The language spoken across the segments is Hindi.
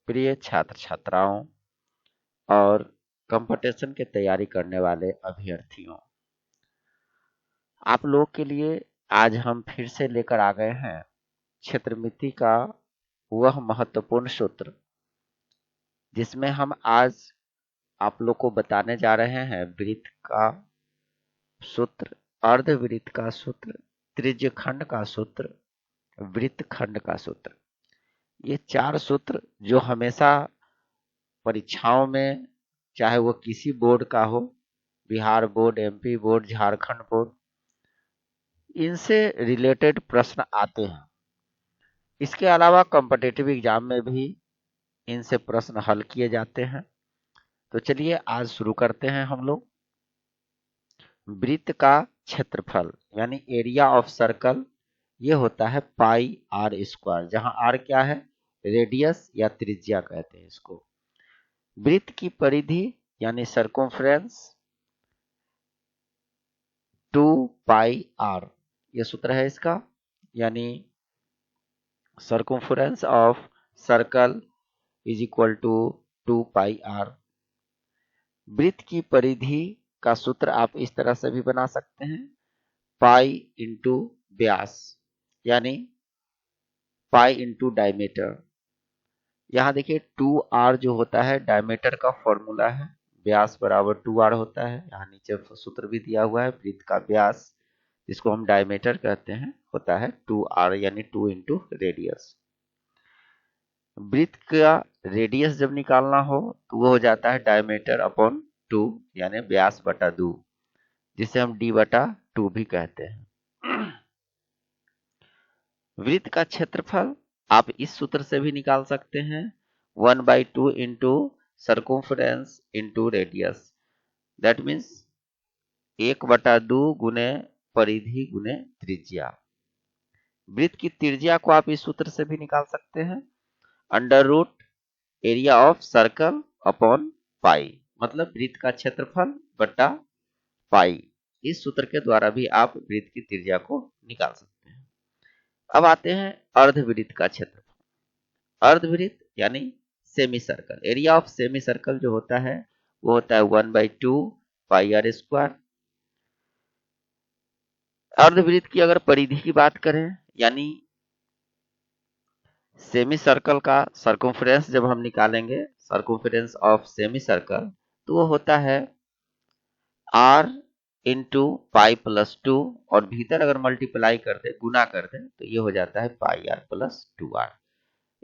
प्रिय छात्र छात्राओं और कंपटीशन की तैयारी करने वाले अभ्यर्थियों, आप लोग के लिए आज हम फिर से लेकर आ गए हैं क्षेत्रमिति का वह महत्वपूर्ण सूत्र, जिसमें हम आज आप लोग को बताने जा रहे हैं वृत्त का सूत्र, अर्धवृत्त का सूत्र, त्रिज्यखंड का सूत्र, वृत्तखंड का सूत्र। ये 4 सूत्र जो हमेशा परीक्षाओं में, चाहे वो किसी बोर्ड का हो, Bihar board, MP board, Jharkhand board, इनसे रिलेटेड प्रश्न आते हैं। इसके अलावा कॉम्पिटिटिव एग्जाम में भी इनसे प्रश्न हल किए जाते हैं। तो चलिए आज शुरू करते हैं हम लोग। वृत्त का क्षेत्रफल यानी एरिया ऑफ सर्कल, ये होता है पाई आर स्क्वायर, जहां आर क्या है, रेडियस या त्रिज्या कहते हैं इसको। वृत्त की परिधि यानी सर्कमफ्रेंस 2 पाई आर, ये सूत्र है इसका, यानी circumference of circle is equal to 2 pi R. वृत्त की परिधि का सूत्र आप इस तरह से भी बना सकते हैं, पाई इंटू व्यास यानी पाई इंटू डायमीटर। यहाँ देखिए 2r जो होता है डायमीटर का फॉर्मूला है, व्यास बराबर 2r होता है। यहाँ नीचे सूत्र भी दिया हुआ है, वृत्त का व्यास जिसको हम डायमीटर कहते हैं होता है 2r यानी 2 इंटू रेडियस। वृत्त का रेडियस जब निकालना हो तो वो हो जाता है डायमीटर अपॉन 2 यानी व्यास बटा 2, जिसे हम d बटा 2 भी कहते हैं। वृत्त का क्षेत्रफल आप इस सूत्र से भी निकाल सकते हैं, 1/2 into circumference into radius, that means 1/2 गुने परिधि गुने त्रिज्या। वृत्त की त्रिज्या को आप इस सूत्र से भी निकाल सकते हैं, under root area of circle upon pi, मतलब वृत्त का क्षेत्रफल बटा पाई। इस सूत्र के द्वारा भी आप वृत्त की त्रिज्या को निकाल सकते हैं। अब आते हैं अर्धवृत्त का क्षेत्रफल। अर्धवृत्त यानी semi circle, area of semi circle जो होता है वो होता है 1/2 पाई आर स्क्वायर। अर्धवृत्त की अगर परिधि की बात करें, यानी सेमी सर्कल का सर्कमफ्रेंस जब हम निकालेंगे, सर्कमफ्रेंस ऑफ सेमी सर्कल, तो वो होता है r इंटू पाई प्लस 2, और भीतर अगर मल्टीप्लाई कर दे, गुना कर दे, तो ये हो जाता है पाई आर प्लस 2r,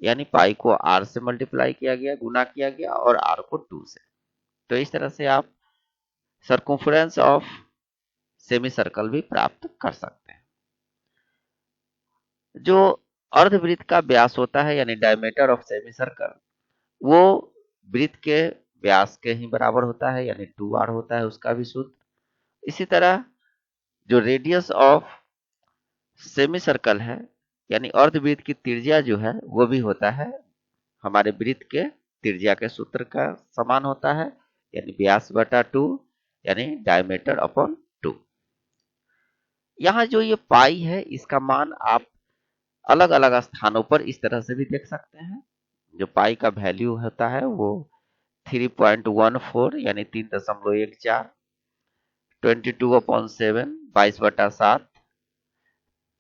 यानी पाई को r से मल्टीप्लाई किया गया, गुना किया गया, और r को 2 से। तो इस तरह से आप सर्कमफ्रेंस ऑफ सेमी सर्कल भी प्राप्त कर सकते हैं। जो अर्धवृत्त का व्यास होता है यानी डायमीटर ऑफ सेमी सर्कल, वो वृत्त के व्यास के ही बराबर होता है, यानी 2r होता है उसका भी सूत्र। इसी तरह जो रेडियस ऑफ सेमी सर्कल है यानी अर्धवृत्त की त्रिज्या जो है वो भी होता है हमारे वृत्त के त्रिज्या के सूत्र का समान होता है, यानी व्यास बटा 2 यानी डायमीटर अपॉन 2। यहाँ जो ये पाई है इसका मान आप अलग अलग स्थानों पर इस तरह से भी देख सकते हैं। जो पाई का वैल्यू होता है वो 3.14 यानी 3.14, 22/7 22/7,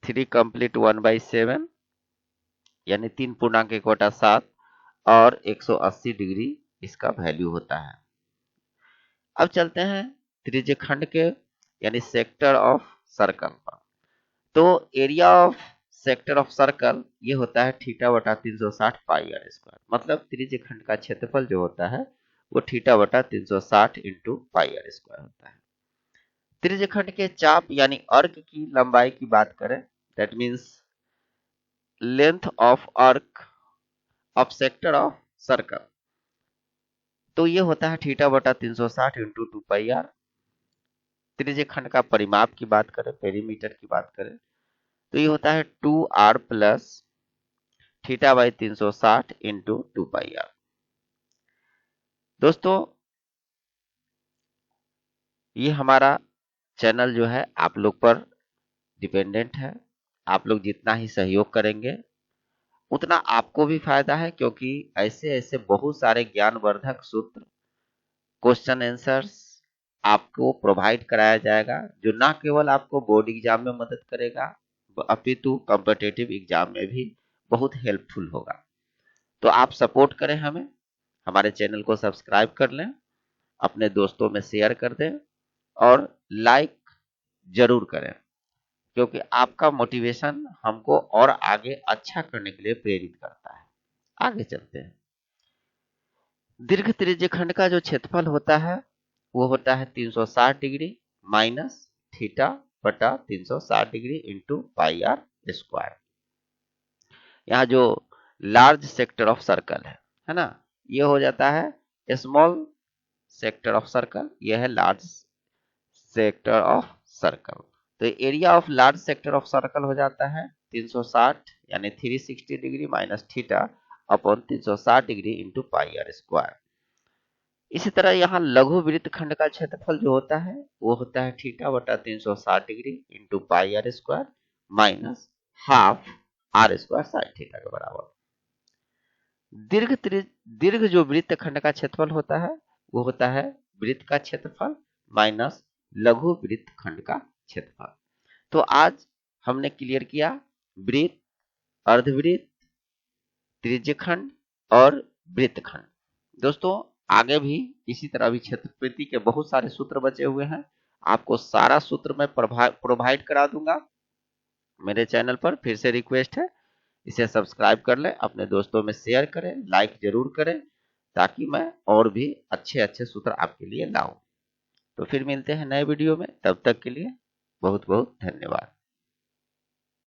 3 कंप्लीट 1/7 यानी 3.1/7, और 180 डिग्री इसका वैल्यू होता है। अब चलते हैं त्रिज्यखंड के यानी सेक्टर ऑफ सर्कल पर। तो area of sector of circle ये होता है थीटा बटा 360 पाई आर स्क्वायर, मतलब त्रिज्यखंड का क्षेत्रफल जो होता है वो थीटा बटा 360 इंटू पाई आर स्क्वायर होता है। त्रिज्यखंड के चाप यानी अर्क की लंबाई की बात करें, दैट मीन्स लेंथ ऑफ अर्क ऑफ सेक्टर ऑफ सर्कल, तो ये होता है थीटा बटा 360 इंटू 2 पाई आर। त्रिज्यखंड का परिमाप की बात करें, पेरीमीटर की बात करें, तो ये होता है 2r plus theta by 360 into 2 pi R. दोस्तों ये हमारा चैनल जो है आप लोग पर डिपेंडेंट है, आप लोग जितना ही सहयोग करेंगे उतना आपको भी फायदा है, क्योंकि ऐसे ऐसे बहुत सारे ज्ञानवर्धक सूत्र, क्वेश्चन आंसर्स आपको प्रोवाइड कराया जाएगा, जो ना केवल आपको बोर्ड एग्जाम में मदद करेगा अपितु कॉम्पिटिटिव एग्जाम में भी बहुत हेल्पफुल होगा। तो आप सपोर्ट करें हमें, हमारे चैनल को सब्सक्राइब कर लें, अपने दोस्तों में शेयर कर दें और लाइक जरूर करें, क्योंकि आपका मोटिवेशन हमको और आगे अच्छा करने के लिए प्रेरित करता है। आगे चलते हैं। दीर्घ त्रिज्य खंड का जो क्षेत्रफल होता है वो होता है 360 डिग्री माइनस थीटा बटा 360 degree into pi R square. यहाँ जो लार्ज सेक्टर ऑफ सर्कल है ना, ये हो जाता है स्मॉल सेक्टर ऑफ सर्कल, यह है लार्ज सेक्टर ऑफ सर्कल। तो area of large sector of circle हो जाता है 360 यानी 360 degree minus theta upon 360 degree into pi R square. इसी तरह यहाँ लघु वृत्त खंड का क्षेत्रफल जो होता है वो होता है थीटा बटा 360 degree into pi R square minus half R square sine theta के बराबर। दीर्घ जो वृत्त खंड का क्षेत्रफल होता है वो होता है वृत्त का क्षेत्रफल माइनस लघु वृत्त खंड का क्षेत्रफल। तो आज हमने क्लियर किया वृत्त, अर्धवृत्त, त्रिज्यखंड और वृत्तखंड। दोस्तों आगे भी इसी तरह भी क्षेत्रफल के बहुत सारे सूत्र बचे हुए हैं, आपको सारा सूत्र मैं प्रोवाइड करा दूंगा मेरे चैनल पर। फिर से रिक्वेस्ट है, इसे सब्सक्राइब कर लें, अपने दोस्तों में शेयर करें, लाइक जरूर करें, ताकि मैं और भी अच्छे अच्छे सूत्र आपके लिए लाऊं। तो फिर मिलते हैं नए वीडियो में, तब तक के लिए बहुत बहुत धन्यवाद।